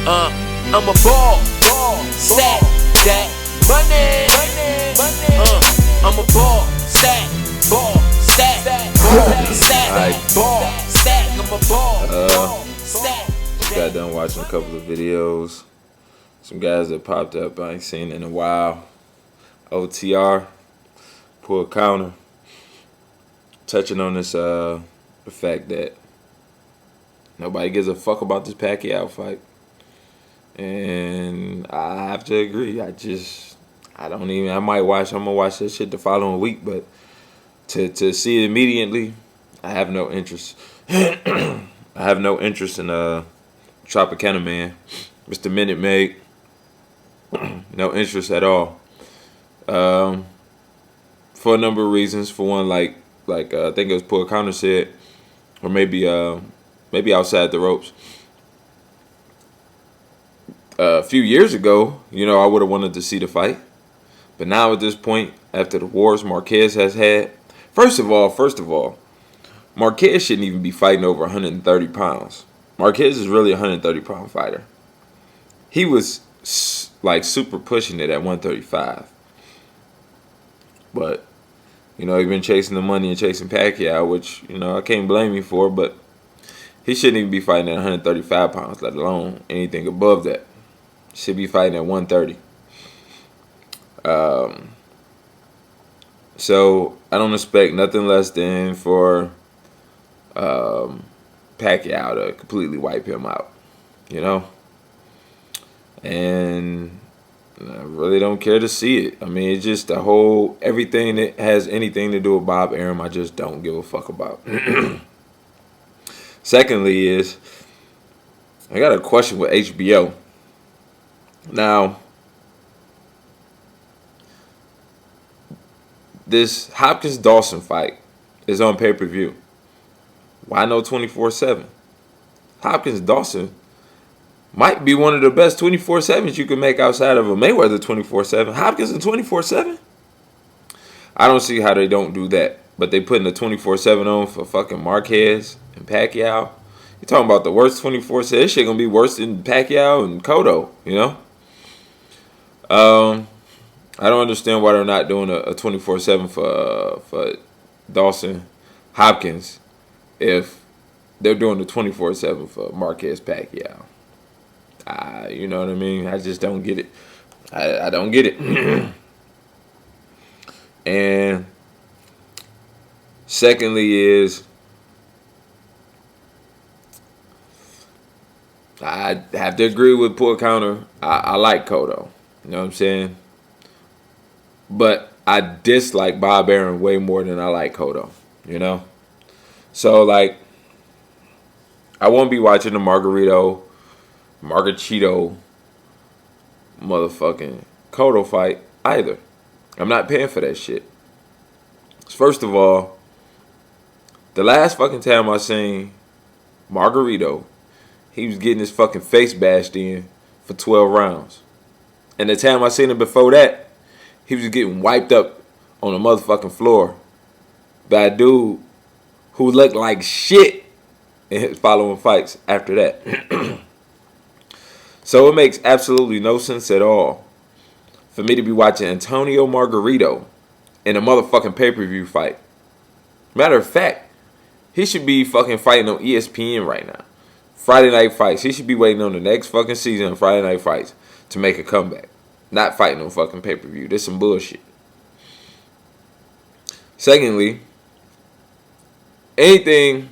I'm a ball, stack that money. I'm a ball, stack, stack, I'm a ball, stack. Just got done watching a couple of videos. Some guys that popped up I ain't seen in a while. OTR, pull counter, touching on this the fact that nobody gives a fuck about this Pacquiao fight. And I have to agree. I'm gonna watch this shit the following week, but to see it immediately, I have no interest. I have no interest in Tropicana Man, Mr. Minute Maid. No interest at all. For a number of reasons. For one, like I think it was Paul Counter said, or maybe outside the ropes. A few years ago, I would have wanted to see the fight. But now at this point, after the wars Marquez has had, first of all, Marquez shouldn't even be fighting over 130 pounds. Marquez is really a 130-pound fighter. He was like super pushing it at 135. But, he's been chasing the money and chasing Pacquiao, which, I can't blame him for, but he shouldn't even be fighting at 135 pounds, let alone anything above that. Should be fighting at 130. So I don't expect nothing less than for Pacquiao to completely wipe him out, and I really don't care to see it. I mean, it's just everything that has anything to do with Bob Arum, I just don't give a fuck about. Secondly is, I got a question with HBO. Now, this Hopkins-Dawson fight is on pay-per-view. Why no 24/7? Hopkins-Dawson might be one of the best 24/7s you can make outside of a Mayweather 24/7. Hopkins and 24/7? I don't see how they don't do that. But they putting the 24/7 on for fucking Marquez and Pacquiao. You talking about the worst 24/7? This shit gonna be worse than Pacquiao and Cotto, I don't understand why they're not doing a 24/7 for Dawson Hopkins if they're doing the 24/7 for Marquez Pacquiao. You know what I mean? I just don't get it. I don't get it. And secondly is, I have to agree with Poor Counter. I like Cotto. You know what I'm saying? But I dislike Bob Arum way more than I like Cotto. So, I won't be watching the Margarito motherfucking Cotto fight either. I'm not paying for that shit. First of all, the last fucking time I seen Margarito, he was getting his fucking face bashed in for 12 rounds. And the time I seen him before that, he was getting wiped up on the motherfucking floor by a dude who looked like shit in his following fights after that. So it makes absolutely no sense at all for me to be watching Antonio Margarito in a motherfucking pay-per-view fight. Matter of fact, he should be fucking fighting on ESPN right now. Friday Night Fights. He should be waiting on the next fucking season of Friday Night Fights to make a comeback. Not fighting on fucking pay-per-view. This some bullshit. Secondly, anything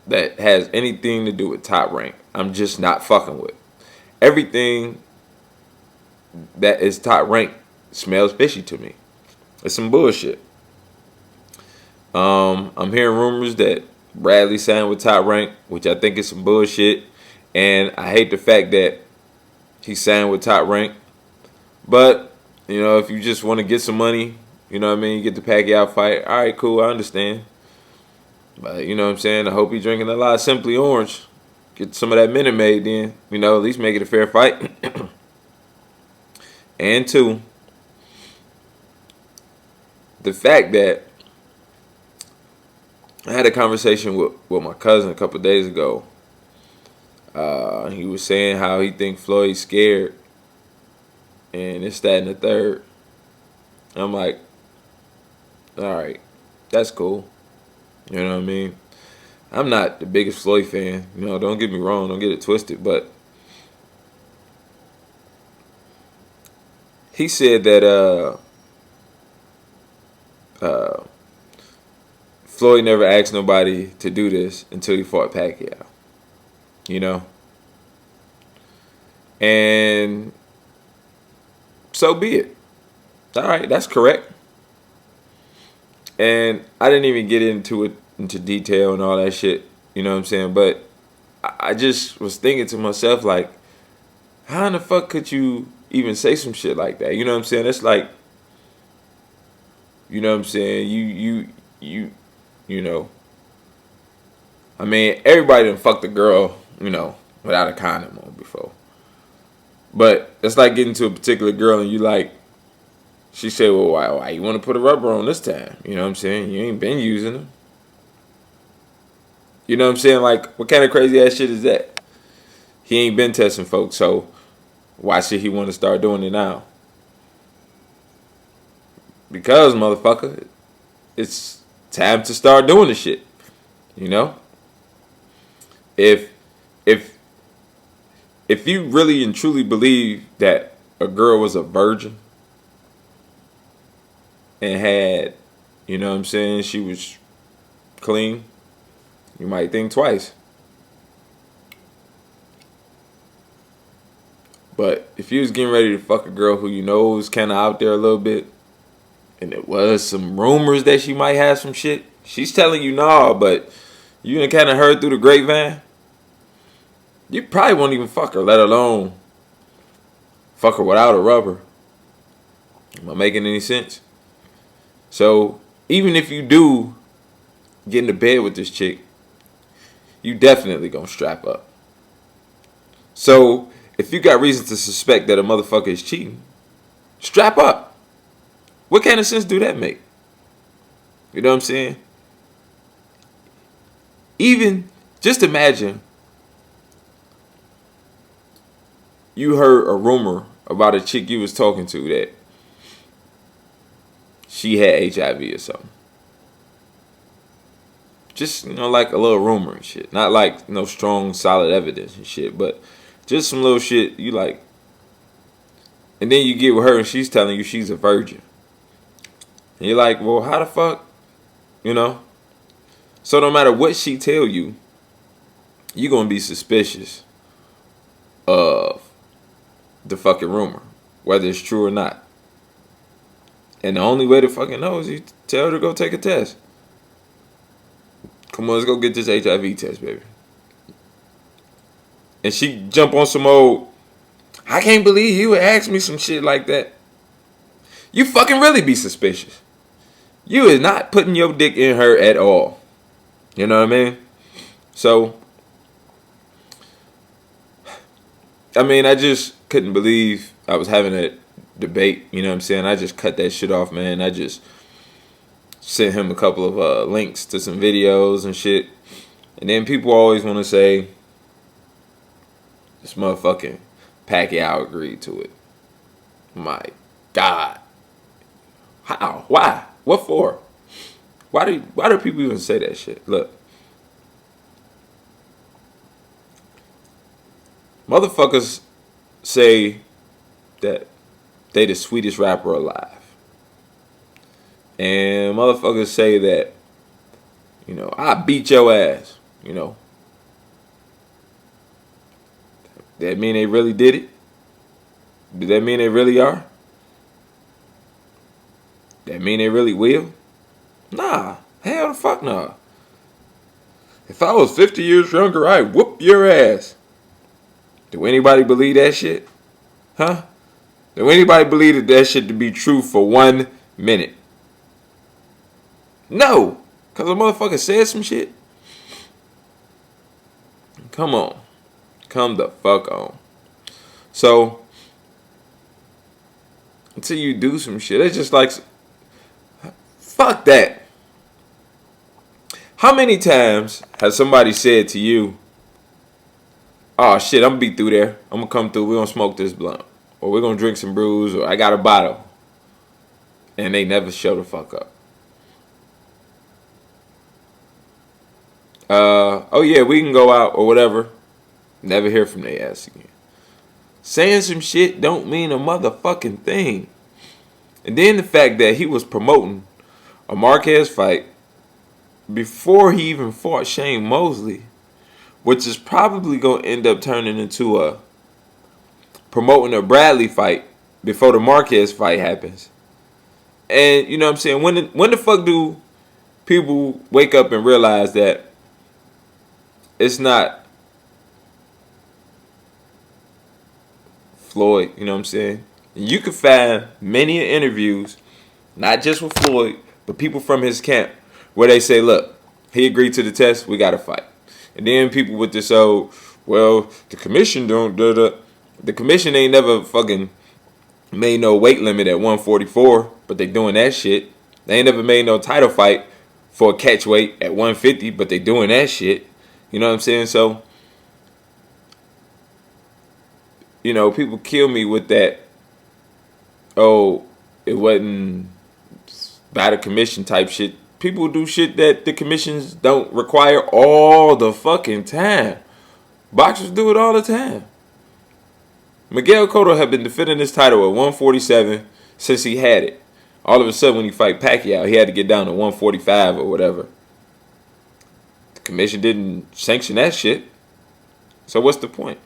that has anything to do with Top Rank, I'm just not fucking with. Everything that is Top Rank smells fishy to me. It's some bullshit. I'm hearing rumors that Bradley signed with Top Rank, which I think is some bullshit. And I hate the fact that he signed with Top Rank. But, if you just want to get some money, you get the Pacquiao fight, all right, cool, I understand. But, you know what I'm saying? I hope you're drinking a lot of Simply Orange. Get some of that Minute Maid then. At least make it a fair fight. And two, the fact that I had a conversation with my cousin a couple of days ago He was saying how he think Floyd's scared, and it's that and the third. I'm like, all right, that's cool. You know what I mean? I'm not the biggest Floyd fan. You know, don't get me wrong. Don't get it twisted. But he said that Floyd never asked nobody to do this until he fought Pacquiao. You know? And so be it. All right, that's correct. And I didn't even get into detail and all that shit. You know what I'm saying? But I just was thinking to myself, like, how in the fuck could you even say some shit like that? You know what I'm saying? It's like, you know what I'm saying? You know. I mean, everybody done fucked a girl, you know, without a condom on before. But it's like getting to a particular girl and you like, she said, well, why you want to put a rubber on this time? You know what I'm saying? You ain't been using them. You know what I'm saying? Like, what kind of crazy ass shit is that? He ain't been testing folks, so why should he want to start doing it now? Because, motherfucker, it's time to start doing the shit. You know? If you really and truly believe that a girl was a virgin and had, you know what I'm saying, she was clean, you might think twice. But if you was getting ready to fuck a girl who you know was kind of out there a little bit, and there was some rumors that she might have some shit, she's telling you nah, but you done kind of heard through the grapevine, you probably won't even fuck her, let alone fuck her without a rubber. Am I making any sense? So, even if you do get into bed with this chick, you definitely gonna strap up. So, if you got reason to suspect that a motherfucker is cheating, strap up. What kind of sense do that make? You know what I'm saying? Even, just imagine you heard a rumor about a chick you was talking to that she had HIV or something. Just, you know, like a little rumor and shit. Not like no strong, solid evidence and shit, but just some little shit you like. And then you get with her and she's telling you she's a virgin. And you're like, well, how the fuck? You know? So no matter what she tell you, you're going to be suspicious of the fucking rumor, whether it's true or not. And the only way to fucking know is you tell her to go take a test. Come on, let's go get this HIV test, baby. And she jump on some old, I can't believe you would ask me some shit like that. You fucking really be suspicious. You is not putting your dick in her at all. You know what I mean? So, I mean, I just couldn't believe I was having a debate. You know what I'm saying? I just cut that shit off, man. I just sent him a couple of links to some videos and shit. And then people always want to say, this motherfucking Pacquiao agreed to it. My God. How? Why? What for? Why do people even say that shit? Look. Motherfuckers say that they the sweetest rapper alive. And motherfuckers say that, you know, I beat your ass, you know. That mean they really did it? Does that mean they really are? That mean they really will? Nah. Hell the fuck nah. If I was 50 years younger, I'd whoop your ass. Do anybody believe that shit? Huh? Do anybody believe that shit to be true for 1 minute? No. Because a motherfucker said some shit? Come on. Come the fuck on. So, until you do some shit, it's just like, fuck that. How many times has somebody said to you, oh shit, I'm gonna be through there. I'm gonna come through. We're gonna smoke this blunt, or we're gonna drink some brews, or I got a bottle, and they never show the fuck up. Oh yeah, we can go out or whatever. Never hear from their ass again. Saying some shit don't mean a motherfucking thing. And then the fact that he was promoting a Marquez fight before he even fought Shane Mosley, which is probably going to end up turning into a promoting a Bradley fight before the Marquez fight happens. And you know what I'm saying? When the fuck do people wake up and realize that it's not Floyd, you know what I'm saying? And you can find many interviews, not just with Floyd, but people from his camp, where they say, look, he agreed to the test, we got to fight. And then people with this, well, the commission don't, the commission ain't never fucking made no weight limit at 144, but they doing that shit. They ain't never made no title fight for a catch weight at 150, but they doing that shit. You know what I'm saying? So, you know, people kill me with that, oh, it wasn't by the commission type shit. People do shit that the commissions don't require all the fucking time. Boxers do it all the time. Miguel Cotto had been defending his title at 147 since he had it. All of a sudden, when he fight Pacquiao, he had to get down to 145 or whatever. The commission didn't sanction that shit. So what's the point?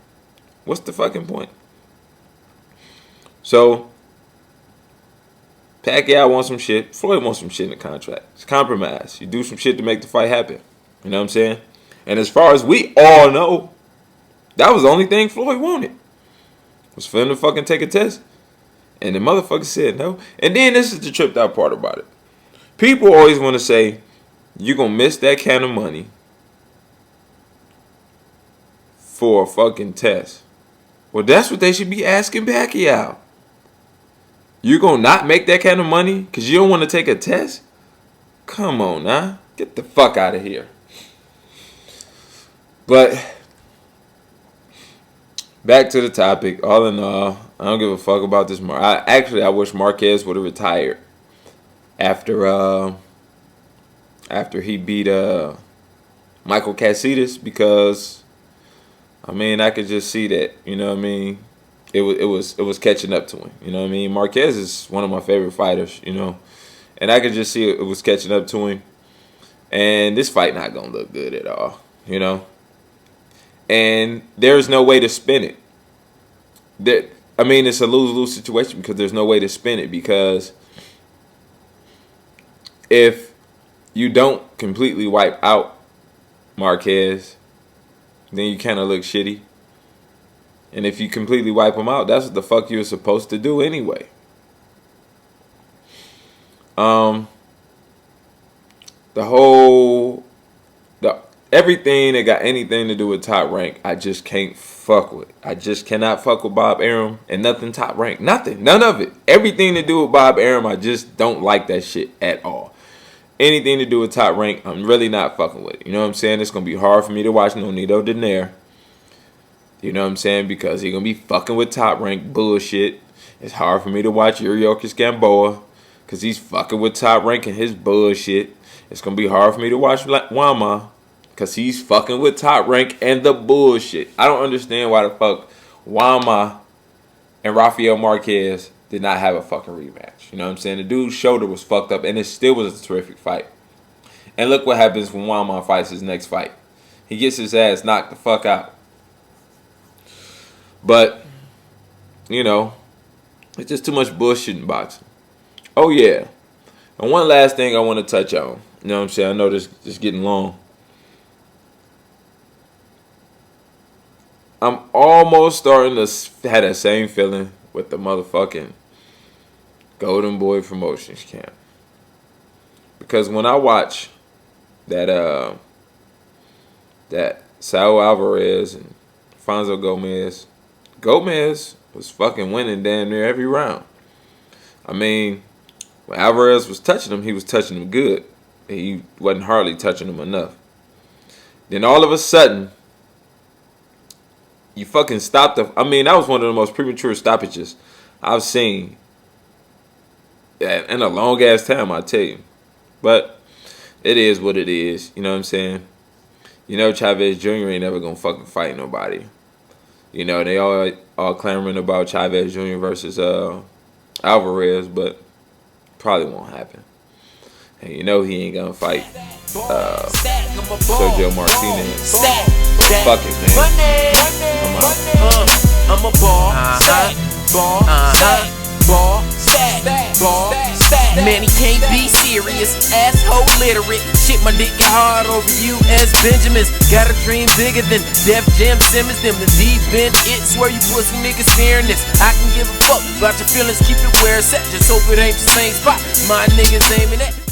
What's the fucking point? So, Pacquiao wants some shit. Floyd wants some shit in the contract. It's compromise. You do some shit to make the fight happen. You know what I'm saying? And as far as we all know, that was the only thing Floyd wanted. Was for him to fucking take a test. And the motherfucker said no. And then this is the tripped out part about it. People always want to say, you're going to miss that kind of money for a fucking test. Well, that's what they should be asking Pacquiao. You're going to not make that kind of money because you don't want to take a test? Come on, nah. Get the fuck out of here. But back to the topic. All in all, I don't give a fuck about this. I wish Marquez would have retired after he beat Michael Casitas, because I mean, I could just see that, you know what I mean? It was catching up to him, you know what I mean? Marquez is one of my favorite fighters, you know, and I could just see it was catching up to him. And this fight not gonna look good at all, you know. And there's no way to spin it. I mean, it's a lose-lose situation because there's no way to spin it, because if you don't completely wipe out Marquez, then you kind of look shitty. And if you completely wipe him out, that's what the fuck you're supposed to do anyway. Everything that got anything to do with Top Rank, I just can't fuck with. I just cannot fuck with Bob Arum and nothing Top Rank. Nothing. None of it. Everything to do with Bob Arum, I just don't like that shit at all. Anything to do with Top Rank, I'm really not fucking with it. You know what I'm saying? It's going to be hard for me to watch Nonito Donaire. You know what I'm saying? Because he's going to be fucking with Top Rank bullshit. It's hard for me to watch Yuriorkis Gamboa because he's fucking with Top Rank and his bullshit. It's going to be hard for me to watch Wama because he's fucking with Top Rank and the bullshit. I don't understand why the fuck Wama and Rafael Marquez did not have a fucking rematch. You know what I'm saying? The dude's shoulder was fucked up and it still was a terrific fight. And look what happens when Wama fights his next fight. He gets his ass knocked the fuck out. But, you know, it's just too much bullshit in boxing. Oh, yeah. And one last thing I want to touch on. You know what I'm saying? I know this is getting long. I'm almost starting to have that same feeling with the motherfucking Golden Boy Promotions camp. Because when I watch that Saul Alvarez and Alfonso Gomez was fucking winning damn near every round. I mean, when Alvarez was touching him, he was touching him good. He wasn't hardly touching him enough. Then all of a sudden, You fucking stopped the. I mean, that was one of the most premature stoppages I've seen in a long ass time, I tell you. But it is what it is. You know what I'm saying? You know, Chavez Jr. ain't never gonna fucking fight nobody. You know, they all clamoring about Chavez Jr. versus Alvarez, but probably won't happen. And you know he ain't gonna fight Sergio Martinez. Fuck it, man. I'm a ball, stack, ball, stack, ball, stack, ball, stack. Man, he can't be serious, asshole literate. Shit, my dick get hard over U.S. Benjamins. Got a dream bigger than Def Jam Simmons. Them the deep in it, swear you pussy niggas fearing this. I can give a fuck about your feelings, keep it where it's at. Just hope it ain't the same spot my niggas aiming at.